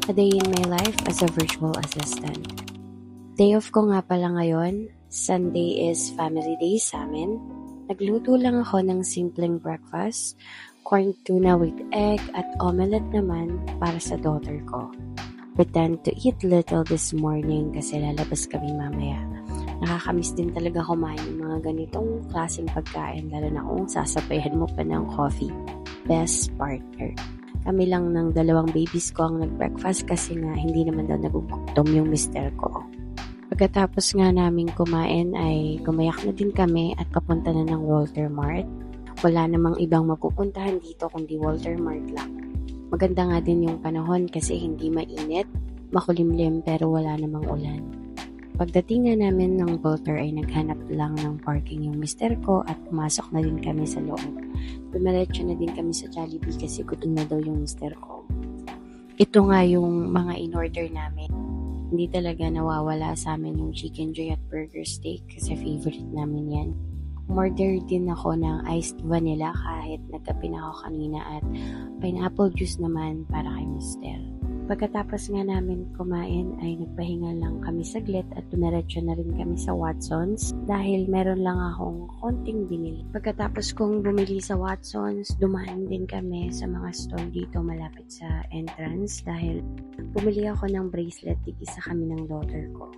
A day in my life as a virtual assistant. Day off ko nga pala ngayon. Sunday is family day sa amin. Nagluto lang ako ng simpleng breakfast, corn tuna with egg at omelette naman para sa daughter ko. Pretend to eat little this morning kasi lalabas kami mamaya. Nakakamiss din talaga kumain ng mga ganitong klaseng pagkain, lalo na kung sasabayan mo pa ng coffee. Best partner. Kami lang ng dalawang babies ko ang nag-breakfast kasi nga hindi naman daw nagugutom yung mister ko. Pagkatapos nga namin kumain ay gumayak na din kami at papunta na ng Walter Mart. Wala namang ibang mapupuntahan dito kundi Walter Mart lang. Maganda nga din yung panahon kasi hindi mainit, makulimlim pero wala namang ulan. Pagdating nga namin ng Walter ay naghanap lang ng parking yung mister ko at pumasok na din kami sa loob. Dumiretso na din kami sa Jollibee kasi gutom na daw yung mister ko. Ito nga yung mga in-order namin. Hindi talaga nawawala sa amin yung chicken joy at burger steak kasi favorite namin yan. Order din ako ng iced vanilla kahit nagkape na ako kanina at pineapple juice naman para kay mister. Pagkatapos nga namin kumain ay nagpahinga lang kami saglit at dumiretso na rin kami sa Watsons dahil meron lang akong konting binili. Pagkatapos kong bumili sa Watsons, dumaan din kami sa mga store dito malapit sa entrance dahil bumili ako ng bracelet, tig-isa kami ng daughter ko.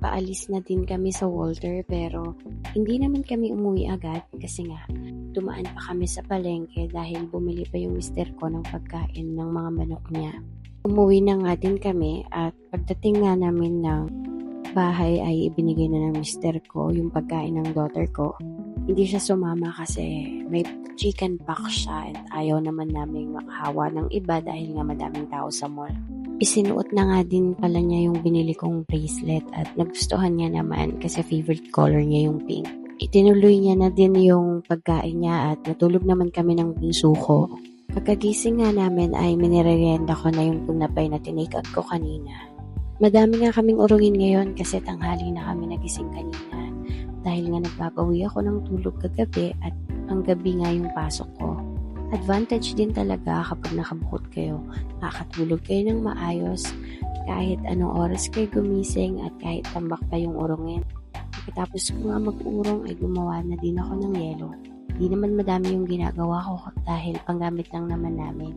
Paalis na din kami sa Walter pero hindi naman kami umuwi agad kasi nga dumaan pa kami sa palengke dahil bumili pa yung mister ko ng pagkain ng mga manok niya. Umuwi na nga din kami at pagdating nga namin ng bahay ay ibinigay na ng mister ko yung pagkain ng daughter ko. Hindi siya sumama kasi may chicken pox siya at ayaw naman namin makahawa ng iba dahil nga madaming tao sa mall. Isinuot na nga din pala niya yung binili kong bracelet at nagustuhan niya naman kasi favorite color niya yung pink. Itinuloy niya na din yung pagkain niya at natulog naman kami ng bunso ko. Pagkagising nga namin ay minirerienda ko na yung tinapay na tinake out ko kanina. Madami nga kaming urungin ngayon kasi tanghali na kami nagising kanina dahil nga nagpapawi ako ng tulog kagabi at ang gabi nga yung pasok ko. Advantage din talaga kapag nakabukod kayo. Nakakatulog kayo ng maayos kahit anong oras kayo gumising at kahit tambak pa yung urungin. Pagkatapos ko nga mag-urong ay gumawa na din ako ng yelo. Di naman madami yung ginagawa ko dahil panggamit lang naman namin.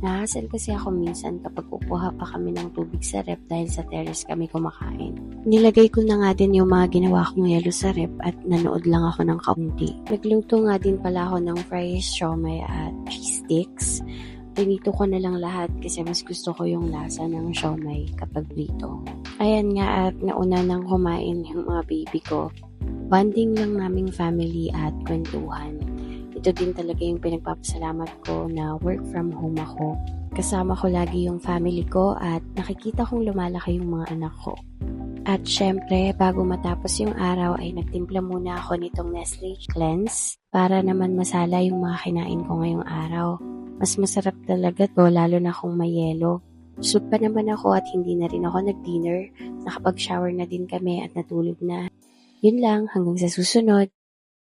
Nahasal kasi ako minsan kapag kukuha pa kami ng tubig sa rep dahil sa terrace kami kumakain. Nilagay ko na nga din yung mga ginawa kong yelo sa rep at nanood lang ako ng kaunti. Nagluto nga din pala ako ng fries, siomai at cheese sticks. Pinito ko na lang lahat kasi mas gusto ko yung lasa ng siomai kapag prito. Ayan nga at nauna nang kumain yung mga baby ko. Bonding lang naming family at kwentuhan. Ito din talaga yung pinagpapasalamat ko na work from home ako. Kasama ko lagi yung family ko at nakikita kong lumalaki yung mga anak ko. At syempre, bago matapos yung araw ay nagtimpla muna ako nitong Nestle Cleanse para naman masala yung mga kinain ko ngayong araw. Mas masarap talaga to lalo na kung may yelo. Soup pa naman ako at hindi na rin ako nag-dinner. Nakapag-shower na din kami at natulog na. Yun lang, hanggang sa susunod.